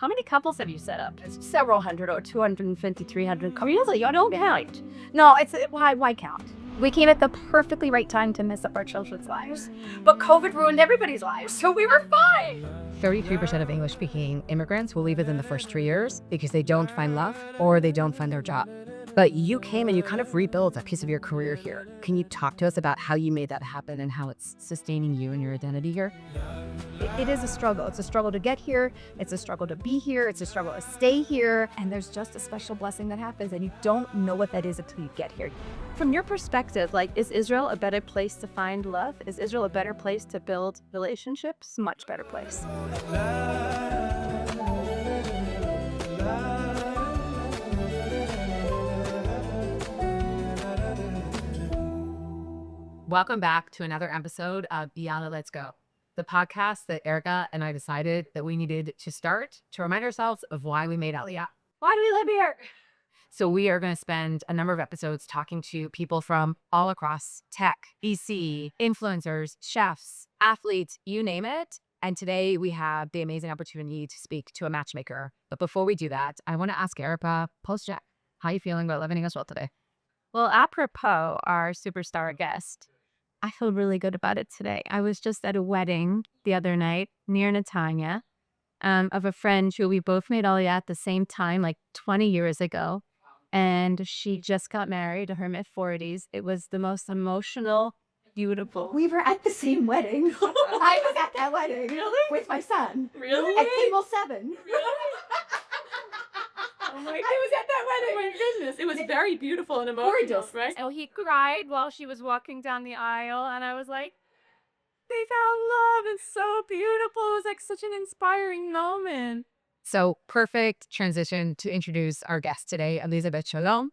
How many couples have you set up? It's several hundred or 250, 300. Really? I don't count. No, why count? We came at the perfectly right time to mess up our children's lives. But COVID ruined everybody's lives, so we were fine. 33% of English-speaking immigrants will leave within the first 3 years because they don't find love or they don't find their job. But you came and you kind of rebuilt a piece of your career here. Can you talk to us about how you made that happen and how it's sustaining you and your identity here? It is a struggle. It's a struggle to get here. It's a struggle to be here. It's a struggle to stay here. And there's just a special blessing that happens, and you don't know what that is until you get here. From your perspective, like, is Israel a better place to find love? Is Israel a better place to build relationships? Much better place. Welcome back to another episode of Yalla, Let's Go, the podcast that Erica and I decided that we needed to start to remind ourselves of why we made Aliyah. Why do we live here? So we are going to spend a number of episodes talking to people from all across tech, VC, influencers, chefs, athletes, you name it. And today we have the amazing opportunity to speak to a matchmaker. But before we do that, I want to ask Erica, post-check, how are you feeling about living in Israel today? Well, apropos our superstar guest, I feel really good about it today. I was just at a wedding the other night near Netanya of a friend who we both made Aliyah at the same time, like 20 years ago. And she just got married in her mid-40s. It was the most emotional, beautiful. We were at the same wedding. I was at that wedding. Really? With my son. Really? At table 7. Oh my I was at that wedding. Oh my goodness. It was very beautiful and emotional, Gorgeous. right? Oh, he cried while she was walking down the aisle, and I was like, they found love. It's so beautiful. It was like such an inspiring moment. So perfect transition to introduce our guest today, Aleeza Ben Shalom,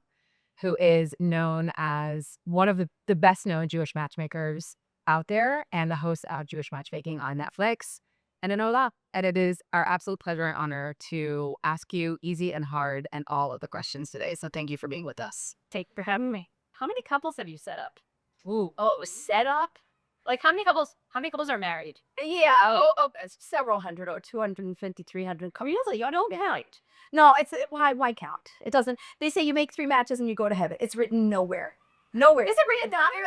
who is known as one of the best known Jewish matchmakers out there and the host of Jewish Matchmaking on Netflix and in Olim. And it is our absolute pleasure and honor to ask you easy and hard and all of the questions today. So thank you for being with us. Thank you for having me. How many couples have you set up? Ooh, oh, it was set up? Like, how many couples are married? Yeah, it's several hundred or 250, 300. Really? I don't count. No, why count? It doesn't. They say you make 3 matches and you go to heaven. It's written nowhere. Nowhere. Is it written down here?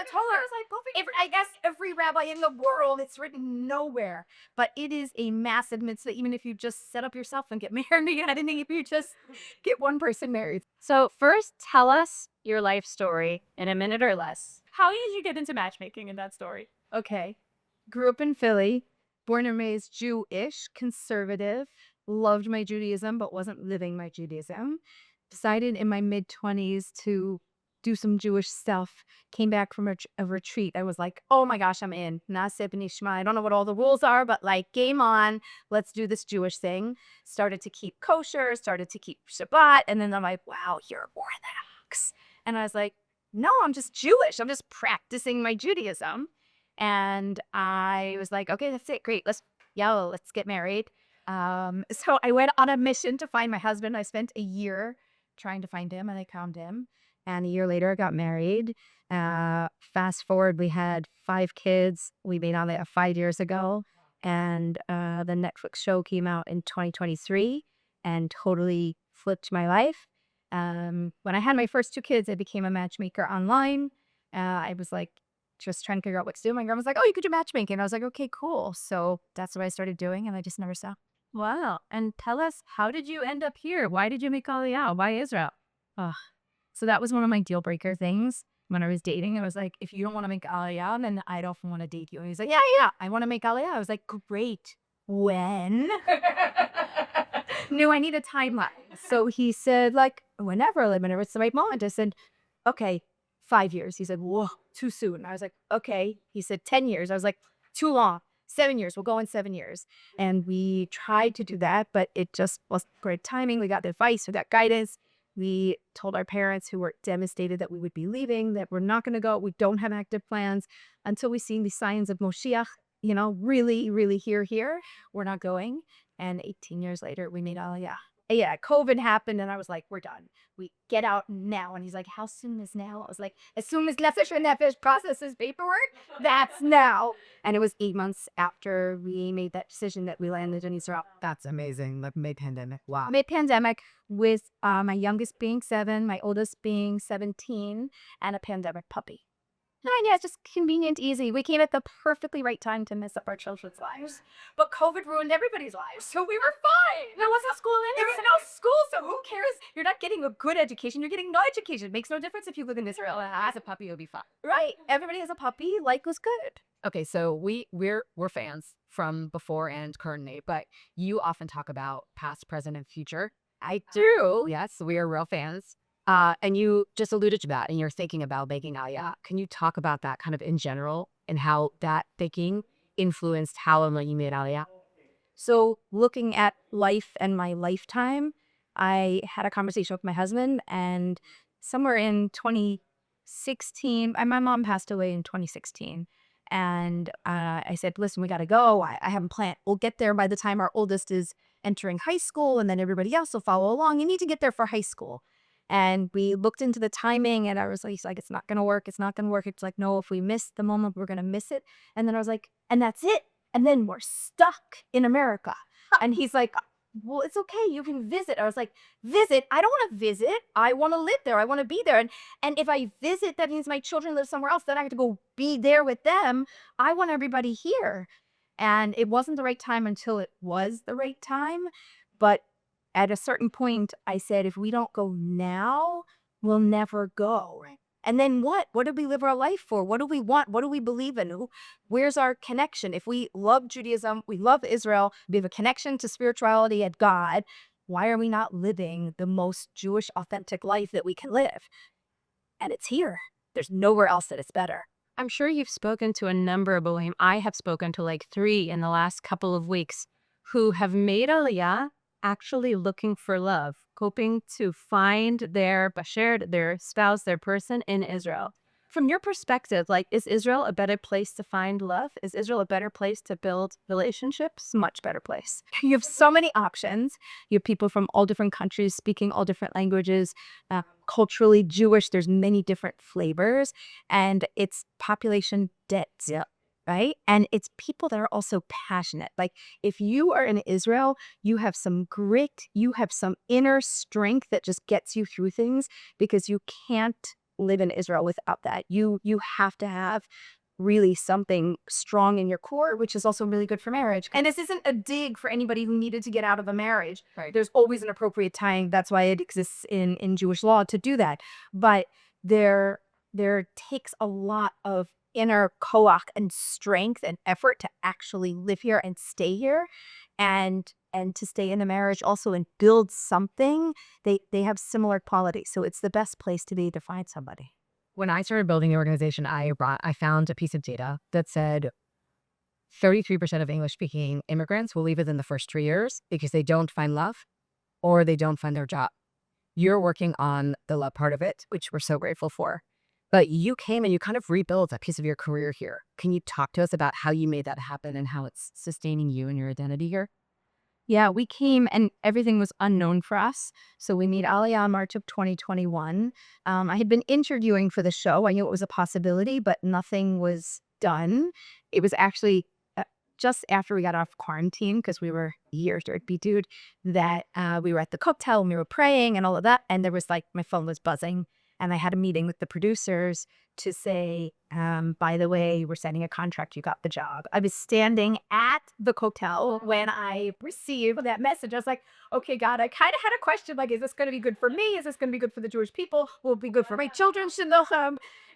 I guess every rabbi in the world, it's written nowhere. But it is a massive mitzvah, even if you just set up yourself and get married. I didn't think if you just get one person married. So first, tell us your life story in a minute or less. How did you get into matchmaking in that story? Okay. Grew up in Philly, born and raised Jewish, conservative, loved my Judaism, but wasn't living my Judaism. Decided in my mid-20s to do some Jewish stuff. Came back from a retreat. I was like, oh my gosh, I'm in. Naseh b'nishma. I don't know what all the rules are, but like, game on. Let's do this Jewish thing. Started to keep kosher, started to keep Shabbat. And then I'm like, wow, you're Orthodox. And I was like, no, I'm just Jewish. I'm just practicing my Judaism. And I was like, okay, that's it. Great. Let's get married. So I went on a mission to find my husband. I spent a year trying to find him, and I found him. And a year later, I got married. Fast forward, we had 5 kids. We made Aliyah 5 years ago. And the Netflix show came out in 2023 and totally flipped my life. When I had my first 2 kids, I became a matchmaker online. I was like, just trying to figure out what to do. My grandma was like, oh, you could do matchmaking. I was like, okay, cool. So that's what I started doing, and I just never stopped. Wow. And tell us, how did you end up here? Why did you make Aliyah? Why Israel? So that was one of my deal breaker things when I was dating. I was like, if you don't want to make Aliyah, then I don't want to date you. And he's like, yeah, I want to make Aliyah. I was like, great. When? No, I need a timeline. So he said, like, whenever it's the right moment. I said, okay, 5 years. He said, whoa, too soon. I was like, okay. He said 10 years. I was like, too long. 7 years. We'll go in 7 years. And we tried to do that, but it just wasn't great timing. We got advice, we got guidance. We told our parents, who were devastated that we would be leaving, that we're not going to go. We don't have active plans until we see the signs of Moshiach, really, really here. We're not going. And 18 years later, we made Aliyah. yeah, COVID happened and I was like, we're done. We get out now. And he's like, how soon is now? I was like, as soon as Nefesh and Nefesh processes paperwork, that's now. And it was 8 months after we made that decision that we landed in Israel. That's amazing. Like mid-pandemic. Wow. Mid-pandemic, with my youngest being 7, my oldest being 17, and a pandemic puppy. And yeah, it's just convenient, easy. We came at the perfectly right time to mess up our children's lives. But COVID ruined everybody's lives, so we were fine. There wasn't school anyway. There was no school, so who cares? You're not getting a good education. You're getting no education. It makes no difference if you live in Israel. As a puppy, you'll be fine. Right. Everybody has a puppy. Life was good. Okay, so we're fans from before and currently, but you often talk about past, present, and future. I do. Yes, we are real fans. And you just alluded to that, and you're thinking about making Aliyah. Can you talk about that kind of in general and how that thinking influenced how and when you made Aliyah? So looking at life and my lifetime, I had a conversation with my husband, and somewhere in 2016, my mom passed away in 2016. And I said, listen, we got to go. I haven't planned. We'll get there by the time our oldest is entering high school, and then everybody else will follow along. You need to get there for high school. And we looked into the timing, and I was like, he's like, it's not going to work. It's not going to work. It's like, no, if we miss the moment, we're going to miss it. And then I was like, and that's it. And then we're stuck in America. And he's like, well, it's okay. You can visit. I was like, visit? I don't want to visit. I want to live there. I want to be there. And if I visit, that means my children live somewhere else. Then I have to go be there with them. I want everybody here. And it wasn't the right time until it was the right time. But at a certain point, I said, if we don't go now, we'll never go. Right. And then what? What do we live our life for? What do we want? What do we believe in? Where's our connection? If we love Judaism, we love Israel, we have a connection to spirituality and God, why are we not living the most Jewish, authentic life that we can live? And it's here. There's nowhere else that it's better. I'm sure you've spoken to a number of Olim. I have spoken to like 3 in the last couple of weeks who have made Aliyah actually looking for love, hoping to find their basher, their spouse, their person in Israel. From your perspective, like, is Israel a better place to find love? Is Israel a better place to build relationships? Much better place. You have so many options. You have people from all different countries speaking all different languages, culturally Jewish. There's many different flavors, and it's population dense. Yeah. Right? And it's people that are also passionate. Like, if you are in Israel, you have some grit, you have some inner strength that just gets you through things, because you can't live in Israel without that. You have to have really something strong in your core, which is also really good for marriage. And this isn't a dig for anybody who needed to get out of a marriage. Right. There's always an appropriate time. That's why it exists in Jewish law to do that. But there takes a lot of inner koach and strength and effort to actually live here and stay here, and to stay in a marriage also and build something. They have similar qualities, so it's the best place to be to find somebody. When I started building the organization, I found a piece of data that said 33% of English-speaking immigrants will leave within the first 3 years because they don't find love or they don't find their job. You're working on the love part of it, which we're so grateful for. But you came and you kind of rebuilt a piece of your career here. Can you talk to us about how you made that happen and how it's sustaining you and your identity here? Yeah, we came and everything was unknown for us. So we made Aliyah in March of 2021. I had been interviewing for the show. I knew it was a possibility, but nothing was done. It was actually just after we got off quarantine, because we were years during Bidud, that we were at the Kotel and we were praying and all of that. And there was like, my phone was buzzing. And I had a meeting with the producers to say, by the way, we're sending a contract. You got the job. I was standing at the Kotel when I received that message. I was like, okay, God, I kind of had a question. Like, is this going to be good for me? Is this going to be good for the Jewish people? Will it be good for my children?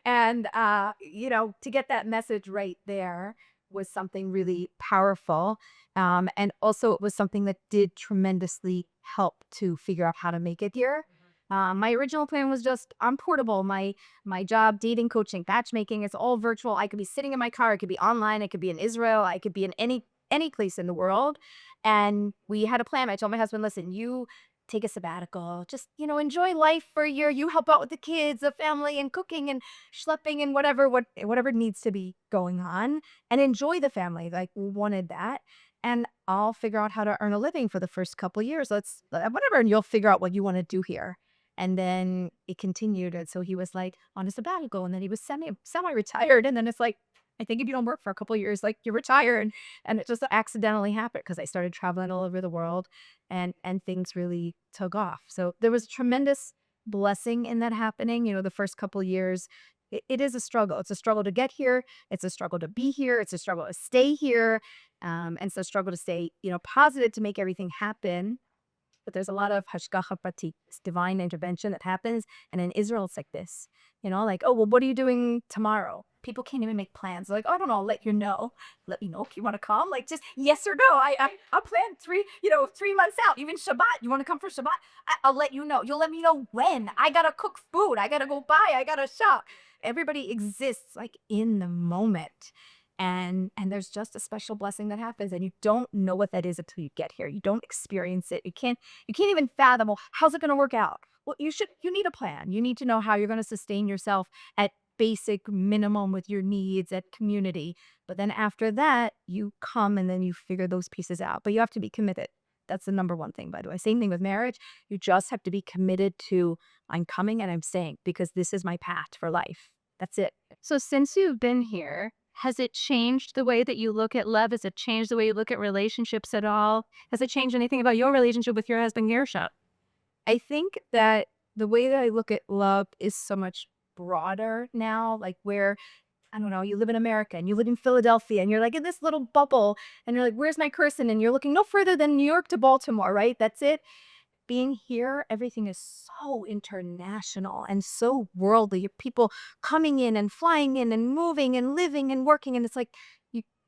And, to get that message right there was something really powerful. And also it was something that did tremendously help to figure out how to make it here. My original plan was just, I'm portable. My job, dating, coaching, matchmaking, it's all virtual. I could be sitting in my car. It could be online. It could be in Israel. I could be in any place in the world. And we had a plan. I told my husband, listen, you take a sabbatical. Just, enjoy life for a year. You help out with the kids, the family, and cooking and schlepping and whatever needs to be going on, and enjoy the family. Like, we wanted that. and I'll figure out how to earn a living for the first couple of years. Let's whatever, and you'll figure out what you want to do here. And then it continued, and so he was like on a sabbatical, and then he was semi-retired, and then it's like, I think if you don't work for a couple of years, like you're retired, and it just accidentally happened because I started traveling all over the world, and things really took off. So there was tremendous blessing in that happening. The first couple of years, it is a struggle. It's a struggle to get here. It's a struggle to be here. It's a struggle to stay here. And it's a struggle to stay, positive to make everything happen. But there's a lot of hashgacha pratik, divine intervention that happens. And in Israel, it's like this, like, oh, well, what are you doing tomorrow? People can't even make plans. Like, oh, I don't know, I'll let you know. Let me know if you want to come. Like, just yes or no. I'll plan 3 months out. Even Shabbat. You want to come for Shabbat? I'll let you know. You'll let me know when. I got to cook food. I got to go buy. I got to shop. Everybody exists like in the moment. And there's just a special blessing that happens, and you don't know what that is until you get here. You don't experience it. You can't even fathom, well, how's it going to work out? Well, you need a plan. You need to know how you're going to sustain yourself at basic minimum with your needs, at community. But then after that, you come and then you figure those pieces out. But you have to be committed. That's the number one thing, by the way. Same thing with marriage. You just have to be committed to, I'm coming and I'm staying because this is my path for life. That's it. So since you've been here, has it changed the way that you look at love? Has it changed the way you look at relationships at all? Has it changed anything about your relationship with your husband, Gersha? I think that the way that I look at love is so much broader now, like where, I don't know, you live in America and you live in Philadelphia and you're like in this little bubble and you're like, where's my person? And you're looking no further than New York to Baltimore, right? That's it. Being here, everything is so international and so worldly. People coming in and flying in and moving and living and working. And it's like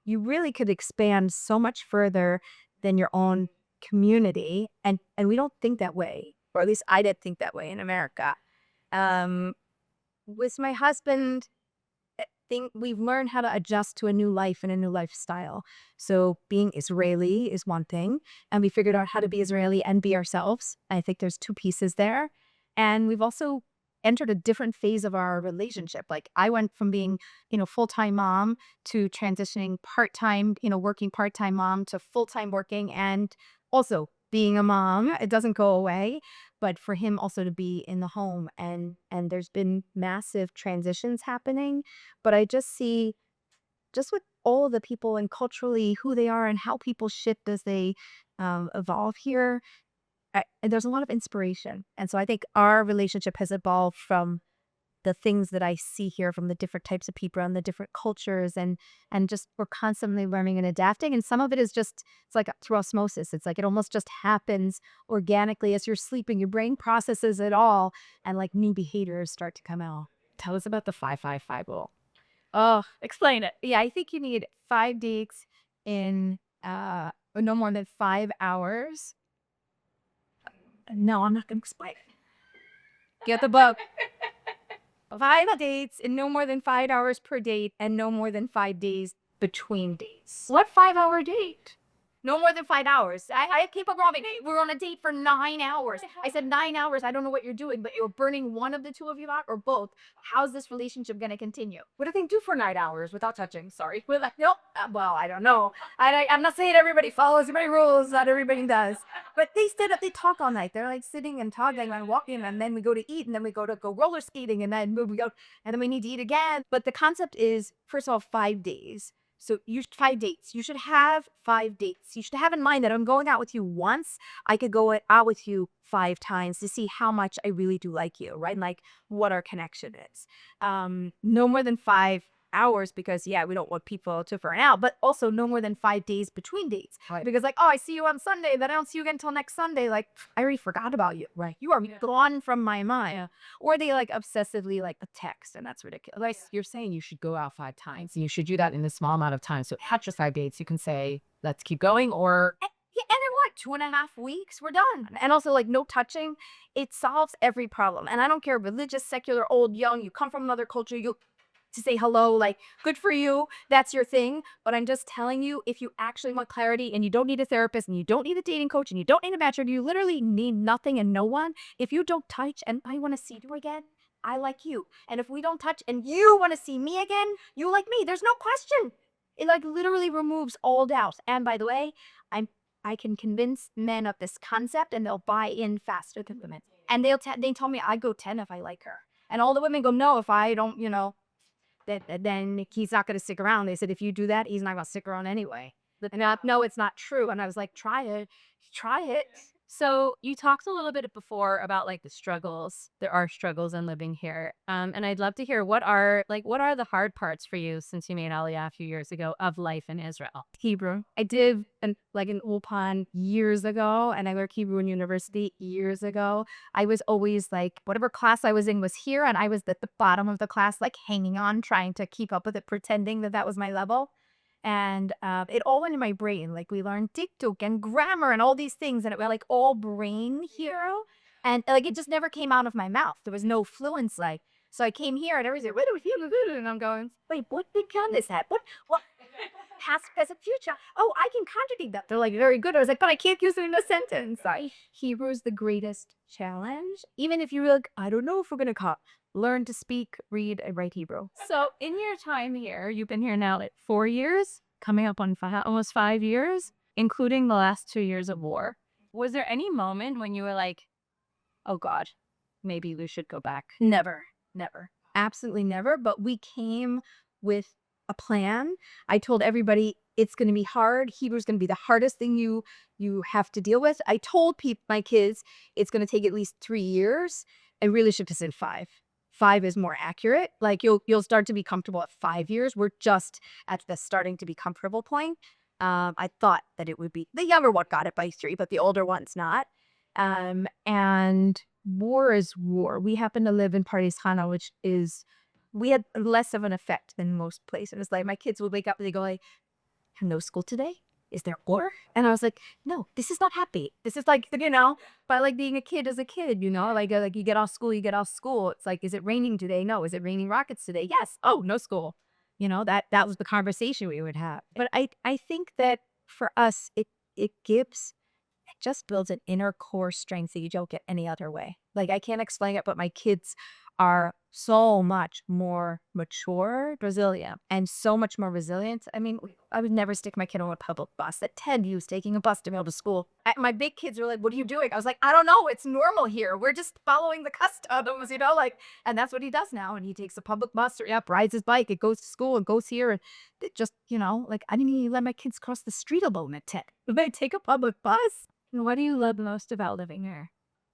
you really could expand so much further than your own community. And we don't think that way, or at least I didn't think that way in America. With my husband, I think we've learned how to adjust to a new life and a new lifestyle. So being Israeli is one thing, and we figured out how to be Israeli and be ourselves. I think there's two pieces there. And we've also entered a different phase of our relationship. Like I went from being, full-time mom to transitioning part-time, working part-time mom to full-time working, and also being a mom. It doesn't go away, but for him also to be in the home, and there's been massive transitions happening. But I just see, just with all the people and culturally who they are and how people shift as they evolve here, there's a lot of inspiration. And so I think our relationship has evolved from the things that I see here from the different types of people and the different cultures, and just we're constantly learning and adapting. And some of it is just, it's like through osmosis. It's like it almost just happens organically as you're sleeping. Your brain processes it all, and like new behaviors start to come out. Tell us about the 5-5-5 rule. Oh, explain it. Yeah, I think you need 5 dates in no more than 5 hours. No, I'm not going to explain it. Get the book. 5 dates in no more than 5 hours per date, and no more than 5 days between dates. What 5-hour date? No more than 5 hours. I keep on going. We're on a date for 9 hours. I said 9 hours. I don't know what you're doing, but you're burning one of the two of you out or both. How's this relationship going to continue? What do they do for 9 hours without touching? Sorry. We're like, nope. Well, I don't know. I'm not saying everybody follows my rules. Not everybody does. But they they talk all night. They're like sitting and talking and walking, and then we go to eat, and then we go roller skating, and then we go, and then we need to eat again. But the concept is, first of all, 5 days. So 5 dates. You should have 5 dates. You should have in mind that I'm going out with you once. I could go out with you 5 times to see how much I really do like you, right? And like what our connection is. No more than 5 hours, because we don't want people to burn out, but also no more than 5 days between dates. Right. Because like, oh, I see you on Sunday, then I don't see you again until next Sunday. Like, I already forgot about you. Right. You are gone from my mind. Yeah. Or they like obsessively like a text, and that's ridiculous. Like you're saying, you should go out 5 times, and you should do that in a small amount of time. So not just 5 dates. You can say, let's keep going, or And in 2.5 weeks, we're done. And also, like, no touching. It solves every problem. And I don't care, religious, secular, old, young, you come from another culture, to say hello, like, good for you. That's your thing. But I'm just telling you, if you actually want clarity, and you don't need a therapist, and you don't need a dating coach, and you don't need a matchmaker, you literally need nothing and no one. If you don't touch and I want to see you again, I like you. And if we don't touch and you want to see me again, you like me. There's no question. It like literally removes all doubt. And by the way, I can convince men of this concept and they'll buy in faster than women. And they told me I go 10 if I like her. And all the women go, no, if I don't, then he's not going to stick around. They said, if you do that, he's not going to stick around anyway. And no, it's not true. And I was like, try it. Try it. So you talked a little bit before about like the struggles. There are struggles in living here. And I'd love to hear what are the hard parts for you since you made Aliyah a few years ago of life in Israel? Hebrew. I did an Ulpan years ago, and I learned Hebrew in university years ago. I was always like, whatever class I was in was here, and I was at the bottom of the class, like hanging on, trying to keep up with it, pretending that that was my level. And it all went in my brain. Like we learned dikduk and grammar and all these things, and it was like all brain hero. And like it just never came out of my mouth. There was no fluency. Like, so I came here and everybody's like, and I'm going, wait, what began is that? What? Past, present, future. Oh, I can contradict that. They're like, very good. I was like, but I can't use it in a sentence. Hebrew is the greatest challenge. Even if you're like, I don't know if we're going to learn to speak, read, and write Hebrew. So in your time here, you've been here now like 4 years, coming up on almost 5 years, including the last 2 years of war. Was there any moment when you were like, oh God, maybe we should go back? Never. Absolutely never. But we came with a plan. I told everybody it's going to be hard. Hebrew is going to be the hardest thing you have to deal with. I told my kids it's going to take at least 3 years. I really should have said 5. 5 is more accurate. Like you'll start to be comfortable at 5 years. We're just at the starting to be comfortable point. I thought that it would be the younger one got it by 3, but the older one's not. And war is war. We happen to live in Pardes Khana, which is, we had less of an effect than most places. It's like my kids would wake up and they go like, no school today? Is there war? And I was like, no, this is not happy. This is like, but like being a kid as a kid, like you get off school, It's like, is it raining today? No. Is it raining rockets today? Yes. Oh, no school. That was the conversation we would have. But I think that for us, it just builds an inner core strength that you don't get any other way. Like I can't explain it, but my kids are so much more mature, resilient, and so much more resilient. I mean, I would never stick my kid on a public bus. That Ted used taking a bus to go to school. My big kids were like, what are you doing? I was like, I don't know. It's normal here. We're just following the customs, and that's what he does now. And he takes a public bus or rides his bike. It goes to school and goes here. And it just, like I didn't even let my kids cross the street alone at 10. They take a public bus. And what do you love most about living here?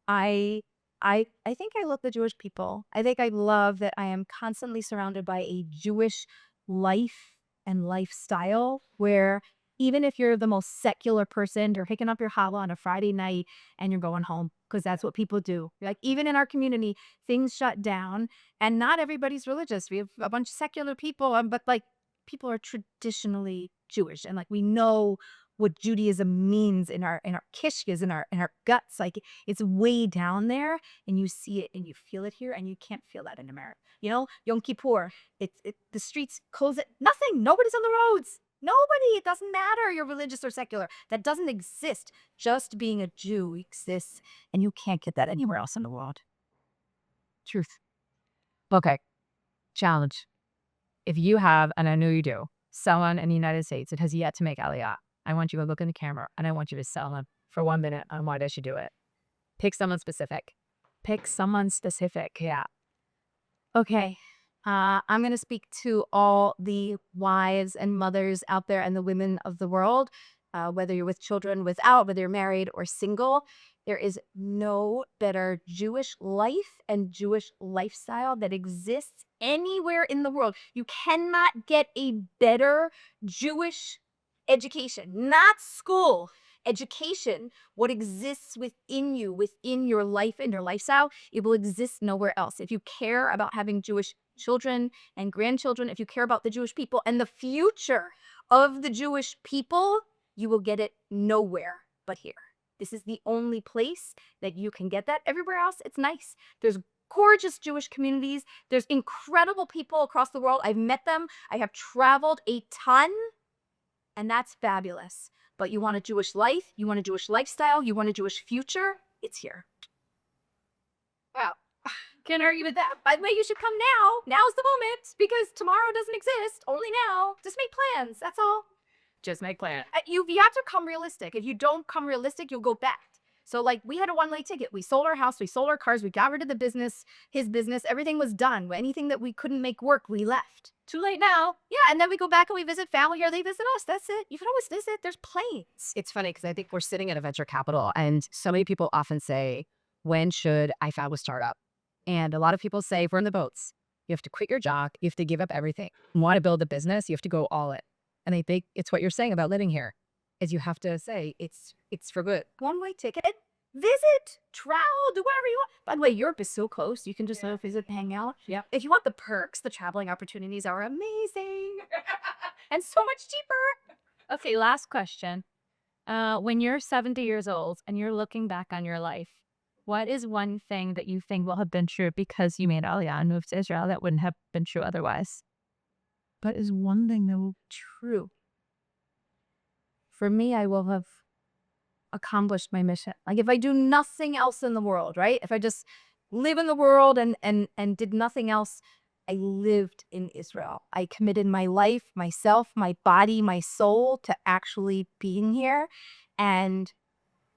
I think I love the Jewish people. I think I love that I am constantly surrounded by a Jewish life and lifestyle where even if you're the most secular person, you're picking up your challah on a Friday night and you're going home because that's what people do. Like even in our community, things shut down and not everybody's religious. We have a bunch of secular people, but like people are traditionally Jewish and like we know what Judaism means in our kishkas, in our guts. Like it's way down there and you see it and you feel it here and you can't feel that in America. Yom Kippur, the streets close it. Nothing. Nobody's on the roads. Nobody. It doesn't matter you're religious or secular. That doesn't exist. Just being a Jew exists and you can't get that anywhere else in the world. Truth. Okay. Challenge. If you have, and I know you do, someone in the United States that has yet to make Aliyah, I want you to look in the camera and I want you to sell them for 1 minute on why they should do it. Pick someone specific. Yeah. Okay. I'm going to speak to all the wives and mothers out there and the women of the world, whether you're with children, whether you're married or single. There is no better Jewish life and Jewish lifestyle that exists anywhere in the world. You cannot get a better Jewish education, not school. Education, what exists within you, within your life and your lifestyle, it will exist nowhere else. If you care about having Jewish children and grandchildren, if you care about the Jewish people and the future of the Jewish people, you will get it nowhere but here. This is the only place that you can get that. Everywhere else, it's nice. There's gorgeous Jewish communities. There's incredible people across the world. I've met them. I have traveled a ton. And that's fabulous. But you want a Jewish life, you want a Jewish lifestyle, you want a Jewish future, it's here. Wow. Can't argue with that. By the way, you should come now. Now's the moment because tomorrow doesn't exist. Only now. Just make plans. That's all. Just make plans. You have to come realistic. If you don't come realistic, you'll go back. So like we had a one-way ticket. We sold our house. We sold our cars. We got rid of the business, his business. Everything was done. Anything that we couldn't make work, we left. Too late now. Yeah, and then we go back and we visit family or they visit us. That's it. You can always visit. There's planes. It's funny because I think we're sitting at a venture capital and so many people often say, when should I found a startup? And a lot of people say, if we're in the boats, you have to quit your job. You have to give up everything. You want to build a business, you have to go all in. And I think it's what you're saying about living here is you have to say it's for good. One-way ticket. Visit, travel, do whatever you want. By the way, Europe is so close. You can just visit, hang out. Yeah. If you want the perks, the traveling opportunities are amazing and so much cheaper. Okay, last question. When you're 70 years old and you're looking back on your life, what is one thing that you think will have been true because you made Aliyah and moved to Israel that wouldn't have been true otherwise? What is one thing that will be true? For me, I will have accomplished my mission. Like if I do nothing else in the world, right? If I just live in the world and did nothing else, I lived in Israel. I committed my life, myself, my body, my soul to actually being here. And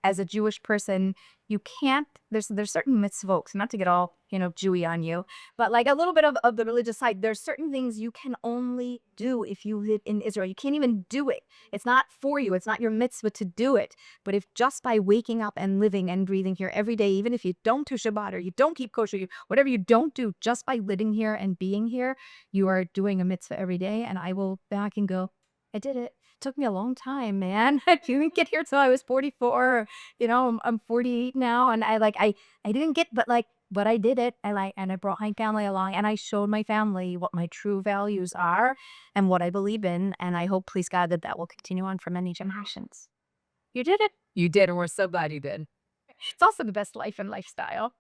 as a Jewish person, you can't, there's certain mitzvot, not to get all, Jewy on you, but like a little bit of the religious side, there's certain things you can only do if you live in Israel. You can't even do it. It's not for you. It's not your mitzvah to do it. But if just by waking up and living and breathing here every day, even if you don't do Shabbat or you don't keep kosher, whatever you don't do, just by living here and being here, you are doing a mitzvah every day. And I will back and go, I did it. Took me a long time, man. I didn't get here till I was 44. I'm 48 now, and I didn't get, but I did it. And I brought my family along, and I showed my family what my true values are and what I believe in. And I hope, please God, that will continue on for many generations. You did it. You did, and we're so glad you did. It's also the best life and lifestyle.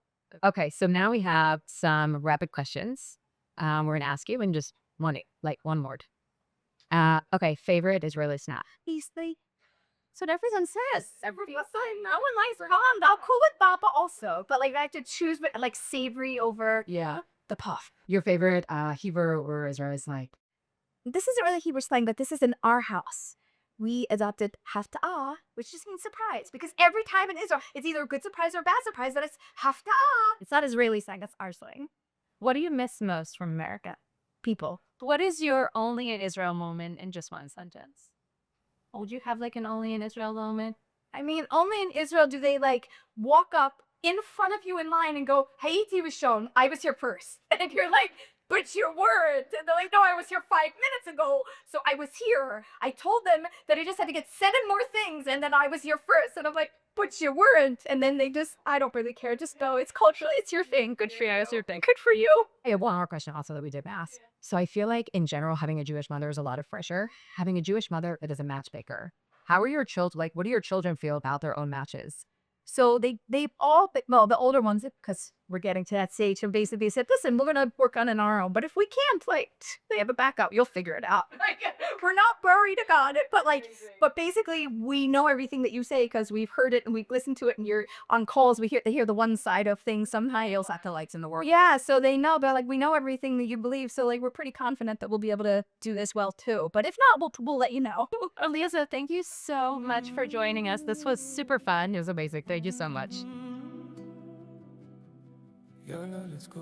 Okay, so now we have some rapid questions. We're gonna ask you in just one word. Okay, favorite Israeli snack. Easily. So what everyone says. Everyone says no one likes ham. I'm cool with baba also, but I have to choose, but savory over the puff. Your favorite Hebrew or Israeli snack? This isn't really Hebrew slang, but this is in our house. We adopted hafta'ah, which just means surprise, because every time in Israel, it's either a good surprise or a bad surprise, that it's hafta'ah. It's not Israeli slang, that's our slang. What do you miss most from America? People. What is your only in Israel moment in just one sentence? Would you have an only in Israel moment? I mean, only in Israel do they walk up in front of you in line and go, Hayiti was shown, I was here first. And you're like, but you weren't. And they're like, no, I was here 5 minutes ago. So I was here. I told them that I just had to get 7 more things and then I was here first. And I'm like, but you weren't. And then they just, I don't really care. Just know it's culturally, it's your thing. Good for you. It's your thing. Good for you. I have one more question also that we did ask. So I feel like in general, having a Jewish mother is a lot of pressure. Having a Jewish mother that is a matchmaker. How are your children, what do your children feel about their own matches? So they've all, well, the older ones, because we're getting to that stage, have basically said, listen, we're going to work on it on our own. But if we can't, they have a backup. You'll figure it out. We're not worried about it. But basically, we know everything that you say because we've heard it and we've listened to it. And you're on calls. They hear the one side of things. Sometimes you'll satellites in the world. Yeah, so they know. But we know everything that you believe. So we're pretty confident that we'll be able to do this well too. But if not, we'll let you know. Aleeza, thank you so much for joining us. This was super fun. It was amazing. Thank you so much. Yalla, let's go.